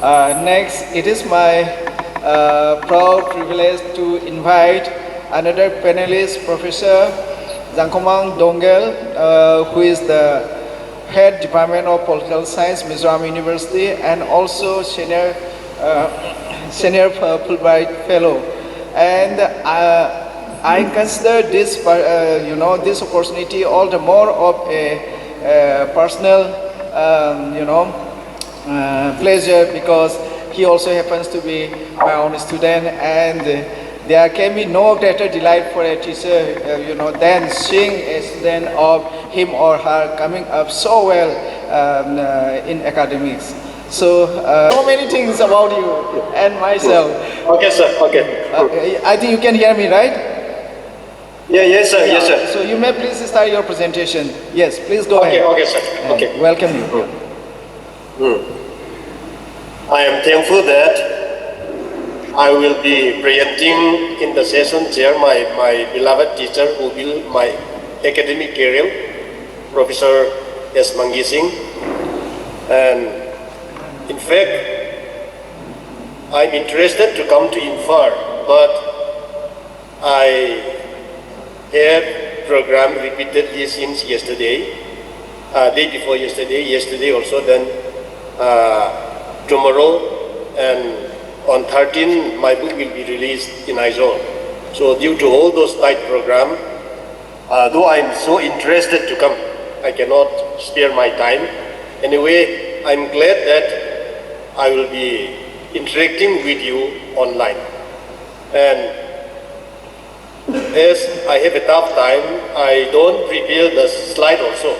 Next, it is my proud privilege to invite another panelist, Professor Jangkhongam Doungel, who is the Head Department of Political Science, Mizoram University, and also senior Fulbright Fellow. And I consider this, this opportunity all the more of a personal, pleasure, because he also happens to be my own student, and there can be no greater delight for a teacher, than seeing a student of him or her coming up so well in academics. So, so many things about you and myself. Okay, sir. Okay. I think you can hear me, right? Yeah, yes, sir. Yes, sir. So you may please start your presentation. Yes, please go ahead. Okay, sir. Okay. Welcome you. I am thankful that I will be presenting in the session chair my beloved teacher who built my academic career, Professor S. Mangising. And in fact, I'm interested to come to INFAR, but I have programmed repeatedly since yesterday, day before yesterday also, then tomorrow, and on 13 my book will be released in Aizawl. So due to all those tight programs, though I'm so interested to come, I cannot spare my time. Anyway, I'm glad that I will be interacting with you online. And as I have a tough time, I don't prepare the slide also.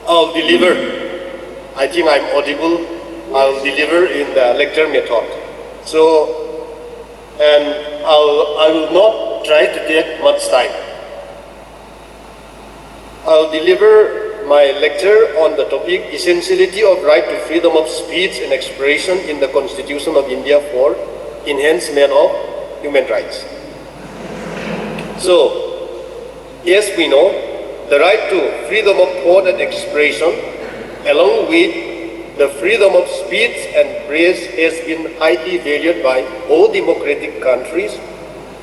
I'll deliver. I think I'm audible. I'll deliver in the lecture method. So, and I will not try to take much time. I'll deliver my lecture on the topic Essentiality of Right to Freedom of Speech and Expression in the Constitution of India for Enhancement of Human Rights. So, yes, we know the right to freedom of thought and expression, along with the freedom of speech and press, has been highly valued by all democratic countries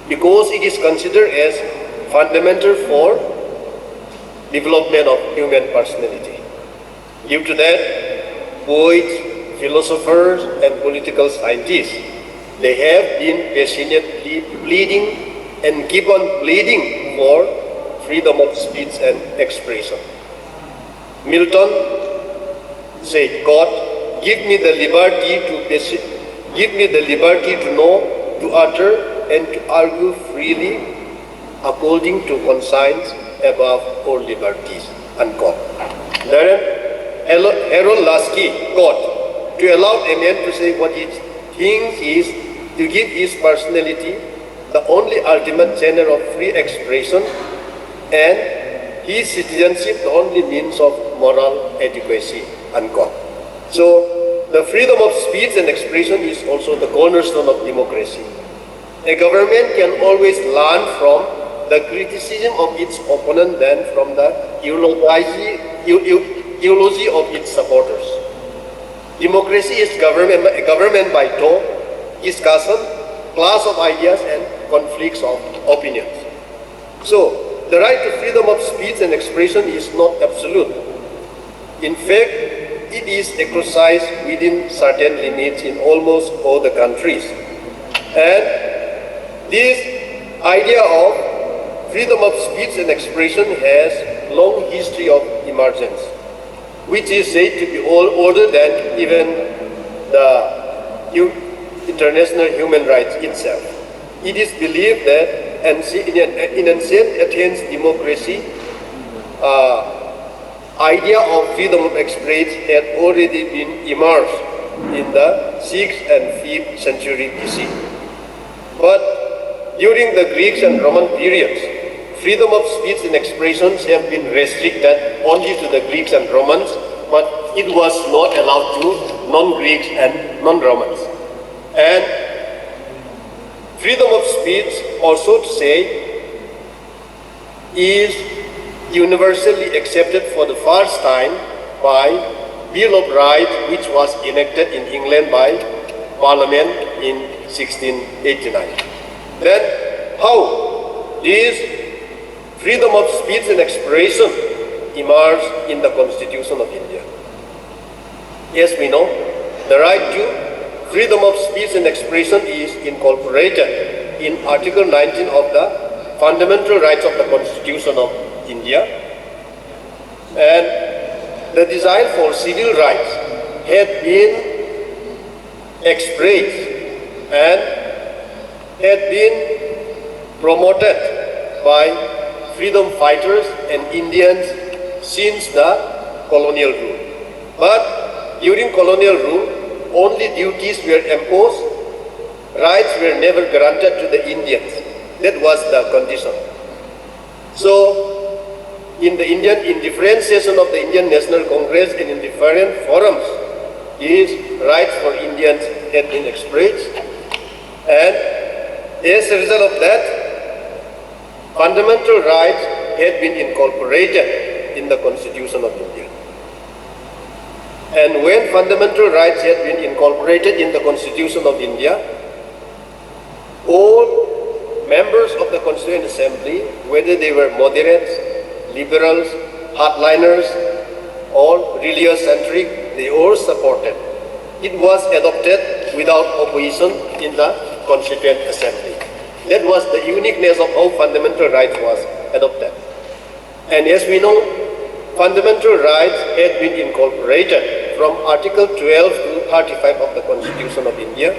because it is considered as fundamental for development of human personality. Due to that, poets, philosophers, and political scientists, they have been passionately pleading and keep on pleading for freedom of speech and expression. Milton said, God, give me the liberty to know, to utter, and to argue freely according to conscience above all liberties, unquote. Then Harold Lasky quote, to allow a man to say what he thinks is to give his personality the only ultimate channel of free expression, and his citizenship the only means of moral adequacy, unquote. So the freedom of speech and expression is also the cornerstone of democracy. A government can always learn from the criticism of its opponent than from the ideology of its supporters. Democracy is government by thought, discussion, clash of ideas, and conflicts of opinions. So, the right to freedom of speech and expression is not absolute. In fact, it is exercised within certain limits in almost all the countries. And this idea of freedom of speech and expression has long history of emergence, which is said to be older than even the international human rights itself. It is believed that in ancient Athens democracy, idea of freedom of expression had already been emerged in the 6th and 5th century BC. But during the Greeks and Roman periods, freedom of speech and expressions have been restricted only to the Greeks and Romans, but it was not allowed to non-Greeks and non-Romans. And freedom of speech, also to say, is universally accepted for the first time by Bill of Rights, which was enacted in England by Parliament in 1689. Then how this freedom of speech and expression emerged in the Constitution of India? Yes, we know the right to freedom of speech and expression is incorporated in Article 19 of the Fundamental Rights of the Constitution of India, and the desire for civil rights had been expressed and had been promoted by freedom fighters and Indians since the colonial rule. But during colonial rule, only duties were imposed, rights were never granted to the Indians. That was the condition. So, in different sessions of the Indian National Congress and in different forums, these rights for Indians had been expressed, and as a result of that, fundamental rights had been incorporated in the Constitution of India. And when fundamental rights had been incorporated in the Constitution of India, all members of the Constituent Assembly, whether they were moderates, liberals, hardliners, or religious-centric, they all supported. It was adopted without opposition in the Constituent Assembly. That was the uniqueness of how fundamental rights was adopted. And as we know, fundamental rights had been incorporated from Article 12 to 35 of the Constitution of India.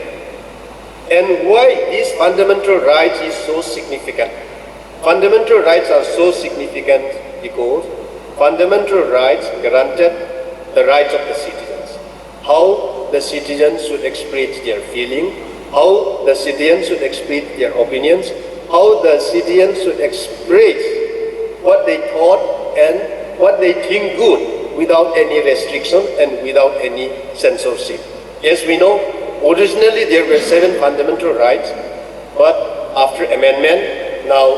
And why these fundamental rights is so significant? Fundamental rights are so significant because fundamental rights granted the rights of the citizens. How the citizens should express their feeling, how the citizens should express their opinions, how the citizens should express what they thought and what they think good without any restriction and without any censorship. As we know, originally there were 7 fundamental rights, but after amendment, now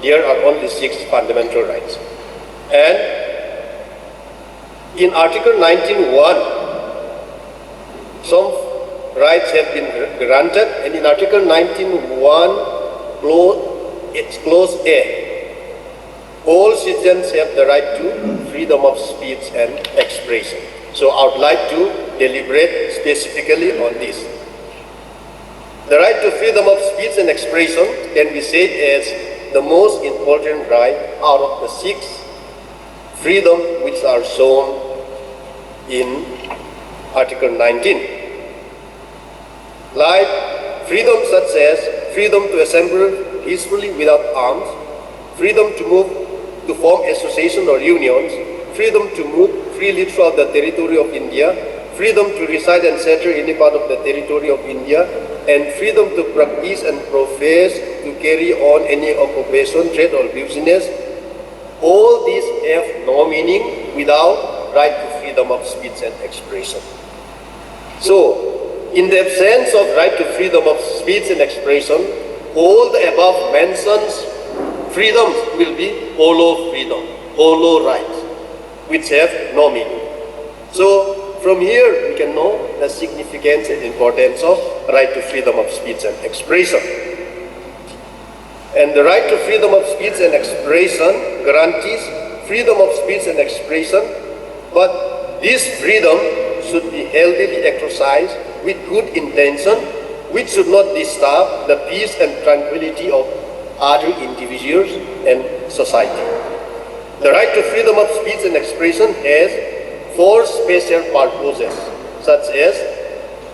there are only 6 fundamental rights. And in Article 19(1), some rights have been granted, and in Article 19(1), Clause A, all citizens have the right to freedom of speech and expression. So I would like to deliberate specifically on this. The right to freedom of speech and expression can be said as the most important right out of the 6 freedoms which are shown in Article 19. Like freedom such as freedom to assemble peacefully without arms, freedom to move to form associations or unions, freedom to move freely throughout the territory of India, freedom to reside and settle in any part of the territory of India, and freedom to practice and profess to carry on any occupation, trade or business. All these have no meaning without right to freedom of speech and expression. So, in the absence of right to freedom of speech and expression, all the above mentioned freedoms will be hollow freedom, hollow rights, which have no meaning. So, from here we can know the significance and importance of right to freedom of speech and expression. And the right to freedom of speech and expression guarantees freedom of speech and expression, but this freedom should be healthily exercised with good intention, which should not disturb the peace and tranquility of other individuals and society. The right to freedom of speech and expression has 4 special purposes, such as,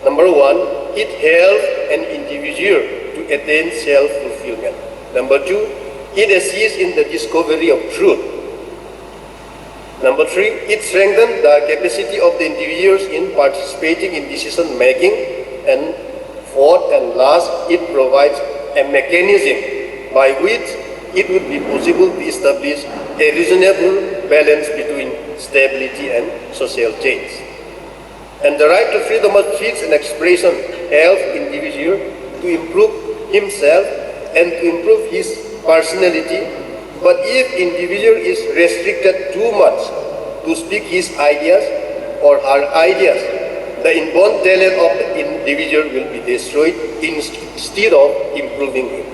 number 1, it helps an individual to attain self-fulfillment. Number 2, it assists in the discovery of truth. Number 3, it strengthens the capacity of the individuals in participating in decision making. And 4th and last, it provides a mechanism by which it would be possible to establish a reasonable balance between stability and social change. And the right to freedom of speech and expression helps individual to improve himself and to improve his personality. But if individual is restricted too much to speak his ideas or her ideas, the inborn talent of the individual will be destroyed instead of improving it.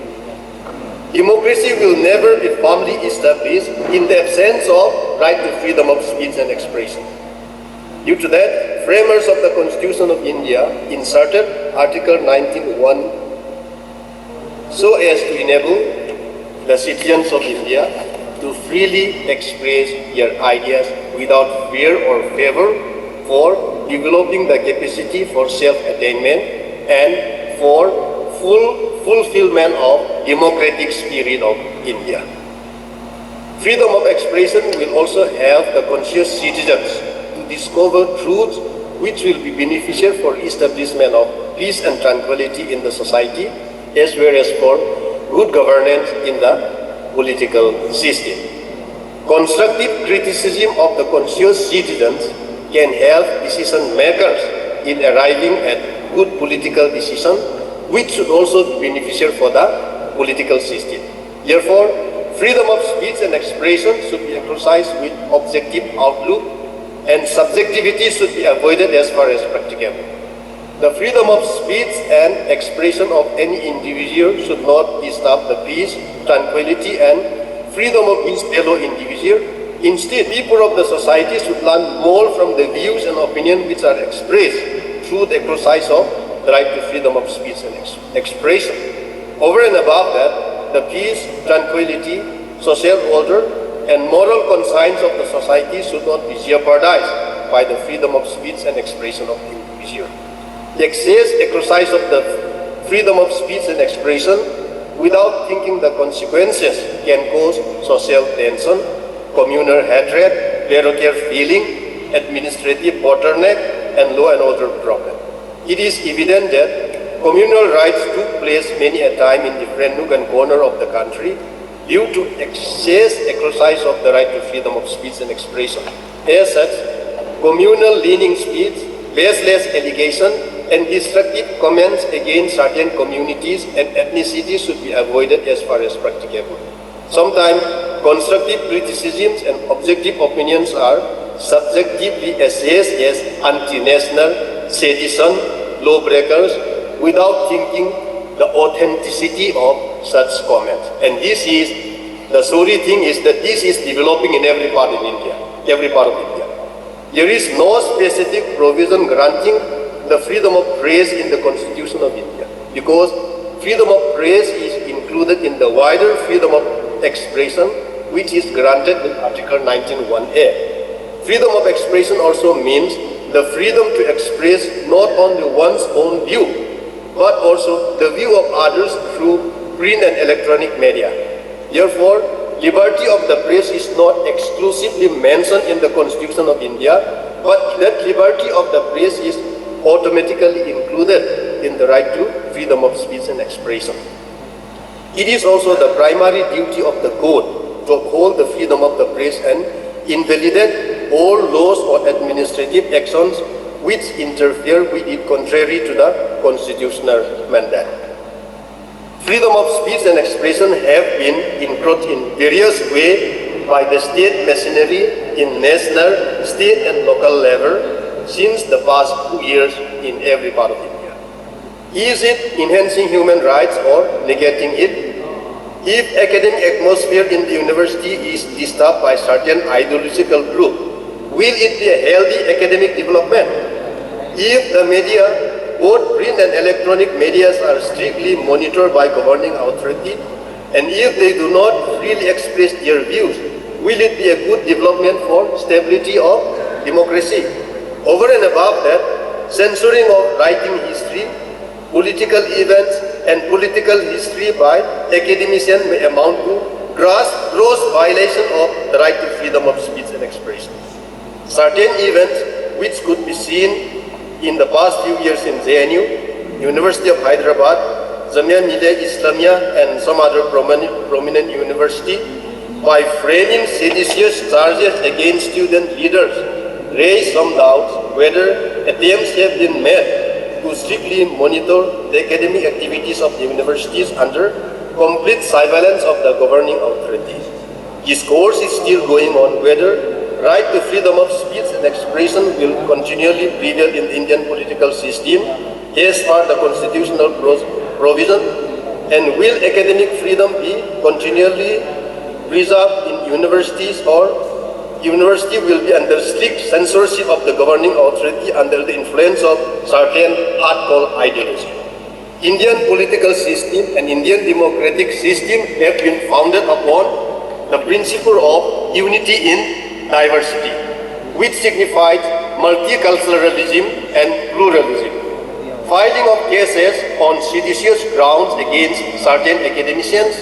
Democracy will never be firmly established in the absence of right to freedom of speech and expression. Due to that, framers of the Constitution of India inserted Article 19(1) so as to enable the citizens of India to freely express their ideas without fear or favor, for developing the capacity for self-attainment and for fulfillment of democratic spirit of India. Freedom of expression will also help the conscious citizens to discover truths which will be beneficial for establishment of peace and tranquility in the society, as well as for good governance in the political system. Constructive criticism of the conscious citizens can help decision makers in arriving at good political decisions, which should also be beneficial for the political system. Therefore, freedom of speech and expression should be exercised with objective outlook, and subjectivity should be avoided as far as practicable. The freedom of speech and expression of any individual should not disturb the peace, tranquility, and freedom of his fellow individual. Instead, people of the society should learn more from the views and opinions which are expressed through the exercise of the right to freedom of speech and expression. Over and above that, the peace, tranquility, social order, and moral conscience of the society should not be jeopardized by the freedom of speech and expression of the individual. The excess exercise of the freedom of speech and expression without thinking the consequences can cause social tension, communal hatred, parochial feeling, administrative bottleneck, and law and order problem. It is evident that communal riots took place many a time in different nook and corner of the country due to excess exercise of the right to freedom of speech and expression. As such, communal leaning speech, baseless allegation, and destructive comments against certain communities and ethnicities should be avoided as far as practicable. Sometimes, constructive criticisms and objective opinions are subjectively assessed as anti-national, sedition, lawbreakers, without thinking the authenticity of such comments. And this is, the sorry thing is that this is developing in every part of India. There is no specific provision granting the freedom of press in the Constitution of India, because freedom of press is included in the wider freedom of expression, which is granted in Article 19(1)(a). Freedom of expression also means the freedom to express not only one's own view, but also the view of others through print and electronic media. Therefore, liberty of the press is not exclusively mentioned in the Constitution of India, but that liberty of the press is automatically included in the right to freedom of speech and expression. It is also the primary duty of the court to uphold the freedom of the press and invalidate all laws or administrative actions which interfere with it contrary to the constitutional mandate. Freedom of speech and expression have been encroached in various ways by the state machinery in national, state, and local level since the past 2 years in every part of India. Is it enhancing human rights or negating it? If academic atmosphere in the university is disturbed by certain ideological group, will it be a healthy academic development? If the media, both print and electronic media, are strictly monitored by governing authority, and if they do not freely express their views, will it be a good development for stability of democracy? Over and above that, censoring of writing history, political events, and political history by academicians may amount to gross violation of the right to freedom of speech and expression. Certain events which could be seen in the past few years in JNU, University of Hyderabad, Jamia Millia Islamia, and some other prominent university, by framing seditious charges against student leaders, raise some doubts whether attempts have been made to strictly monitor the academic activities of the universities under complete surveillance of the governing authorities. This course is still going on whether right to freedom of speech and expression will continually prevail in the Indian political system as per the constitutional provision, and will academic freedom be continually preserved in universities, or university will be under strict censorship of the governing authority under the influence of certain hardcore ideology. Indian political system and Indian democratic system have been founded upon the principle of unity in diversity, which signifies multiculturalism and pluralism. Filing of cases on seditious grounds against certain academicians,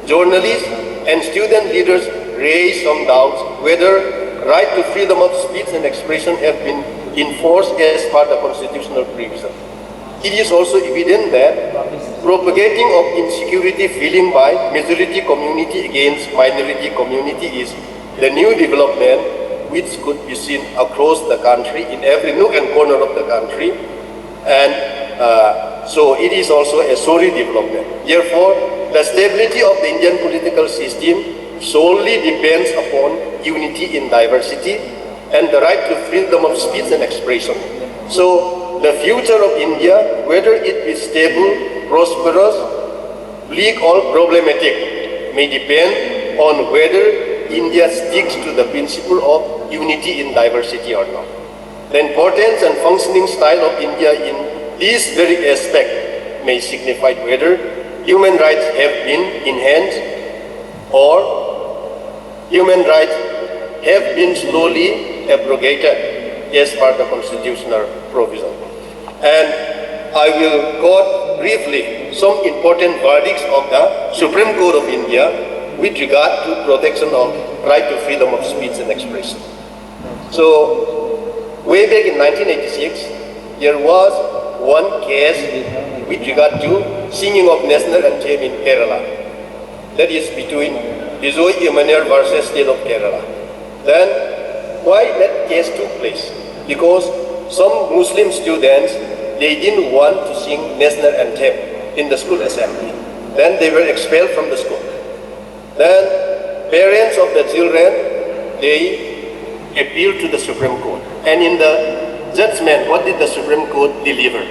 journalists, and student leaders raise some doubts whether right to freedom of speech and expression have been enforced as per the constitutional provision. It is also evident that propagating of insecurity feeling by majority community against minority community is the new development which could be seen across the country in every nook and corner of the country, and so it is also a sorry development. Therefore, the stability of the Indian political system solely depends upon unity in diversity and the right to freedom of speech and expression. So the future of India, whether it be stable, prosperous, bleak or problematic, may depend on whether India sticks to the principle of unity in diversity or not. The importance and functioning style of India in this very aspect may signify whether human rights have been enhanced or human rights have been slowly abrogated as per the constitutional provision. And I will quote briefly some important verdicts of the Supreme Court of India with regard to protection of right to freedom of speech and expression. So, way back in 1986, there was one case with regard to singing of national anthem in Kerala. That is between Aizawl versus State of Kerala. Then, why that case took place? Because some Muslim students, they didn't want to sing national anthem in the school assembly. Then they were expelled from the school. Then parents of the children, they appealed to the Supreme Court. And in the judgment, what did the Supreme Court deliver?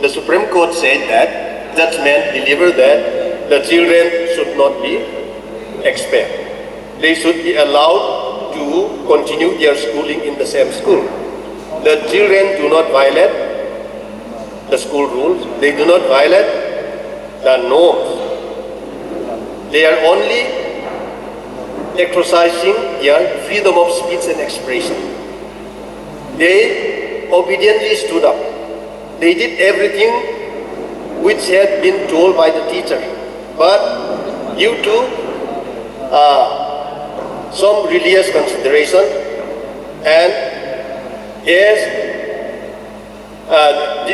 The Supreme Court said that judgment delivered that the children should not be expelled. They should be allowed to continue their schooling in the same school. The children do not violate the school rules. They do not violate the norms. They are only exercising their freedom of speech and expression. They obediently stood up. They did everything which had been told by the teacher. But due to some religious consideration and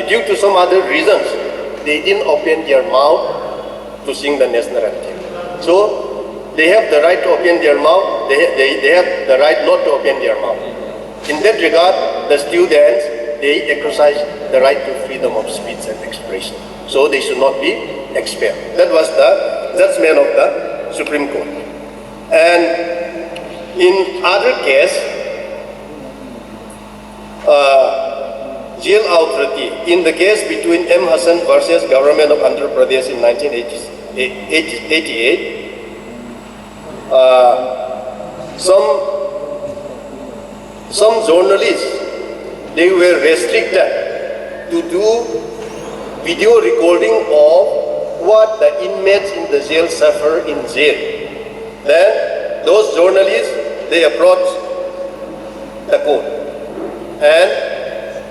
due to some other reasons, they didn't open their mouth to sing the national anthem. So they have the right to open their mouth, they have the right not to open their mouth. In that regard, the students, they exercise the right to freedom of speech and expression. So they should not be expelled. That was the judgment of the Supreme Court. And in other case, jail authority, in the case between M. Hassan versus government of Andhra Pradesh in 1988, some journalists, they were restricted to do video recording of what the inmates in the jail suffer in jail. Then those journalists, they approached the court, and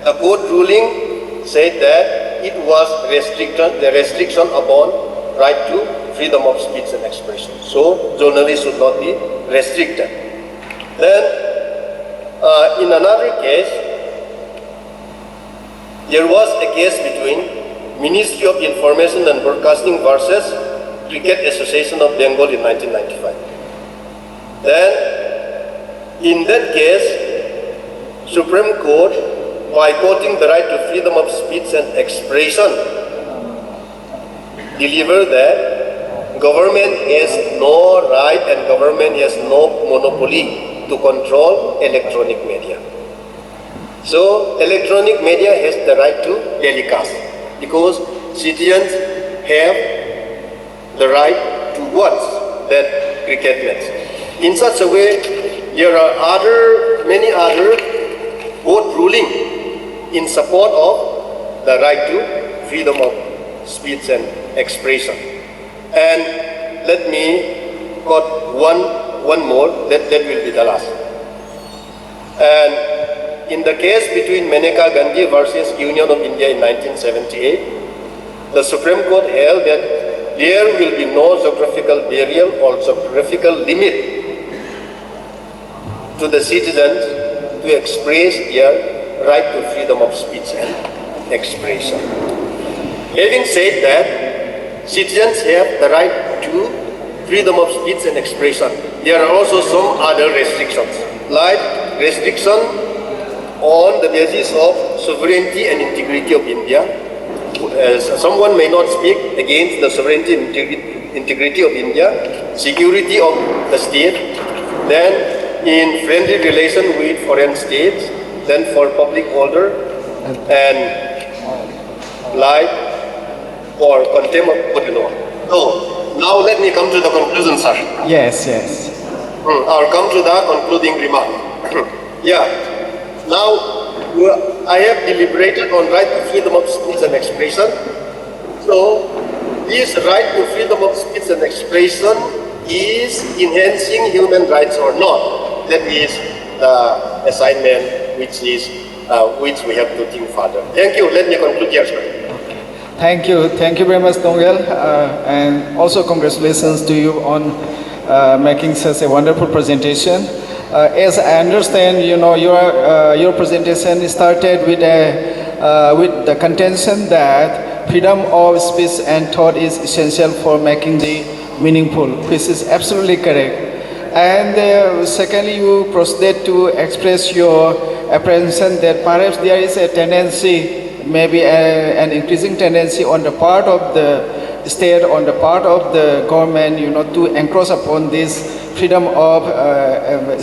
the court ruling said that it was the restriction upon right to freedom of speech and expression. So journalists should not be restricted. Then in another case, there was a case between Ministry of Information and Broadcasting versus Cricket Association of Bengal in 1995. Then in that case, Supreme Court, by quoting the right to freedom of speech and expression, delivered that government has no right and government has no monopoly to control electronic media. So electronic media has the right to telecast because citizens have the right to watch that cricket match. In such a way, there are many other court ruling in support of the right to freedom of speech and expression. And let me quote one more, that will be the last. And in the case between Maneka Gandhi versus Union of India in 1978, the Supreme Court held that there will be no geographical barrier or geographical limit to the citizens to express their right to freedom of speech and expression. Having said that, citizens have the right to freedom of speech and expression. There are also some other restrictions, like restriction on the basis of sovereignty and integrity of India. Someone may not speak against the sovereignty and integrity of India, security of the state, then in friendly relation with foreign states, then for public order, and like for contempt of court law. So now let me come to the conclusion, sir. Yes, yes. I'll come to the concluding remark. Yeah. Now I have deliberated on right to freedom of speech and expression. So this right to freedom of speech and expression is enhancing human rights or not. That is the assignment which we have to think further. Thank you. Let me conclude here, sir. Thank you very much, Doungel, and also congratulations to you on making such a wonderful presentation. As I understand, you know, your presentation started with the contention that freedom of speech and thought is essential for making the meaningful, which is absolutely correct. And secondly, you proceeded to express your apprehension that perhaps there is a tendency, maybe an increasing tendency on the part of the state, on the part of the government, you know, to encroach upon this freedom of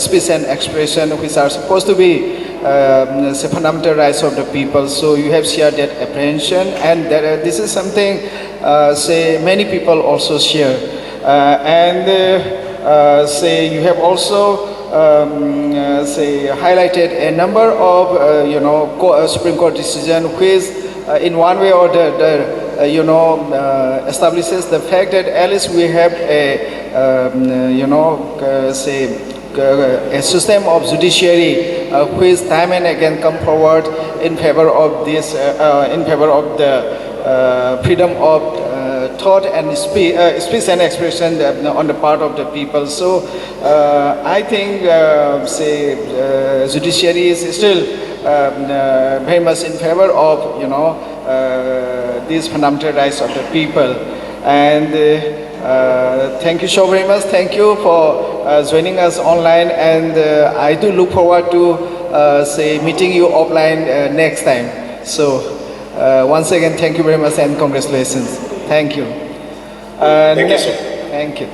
speech and expression, which are supposed to be fundamental rights of the people. So you have shared that apprehension, and that, this is something, say, many people also share. Say you have also say highlighted a number of you know Supreme Court decision which in one way or the other you know establishes the fact that at least we have a you know say a system of judiciary which time and again come forward in favor of this in favor of the freedom of thought and speech and expression on the part of the people. So I think say judiciary is still very much in favor of you know these fundamental rights of the people. And thank you so very much. Thank you for joining us online, and I do look forward to say meeting you offline next time. So once again, thank you very much and congratulations. Thank you. Thank you, sir. Thank you.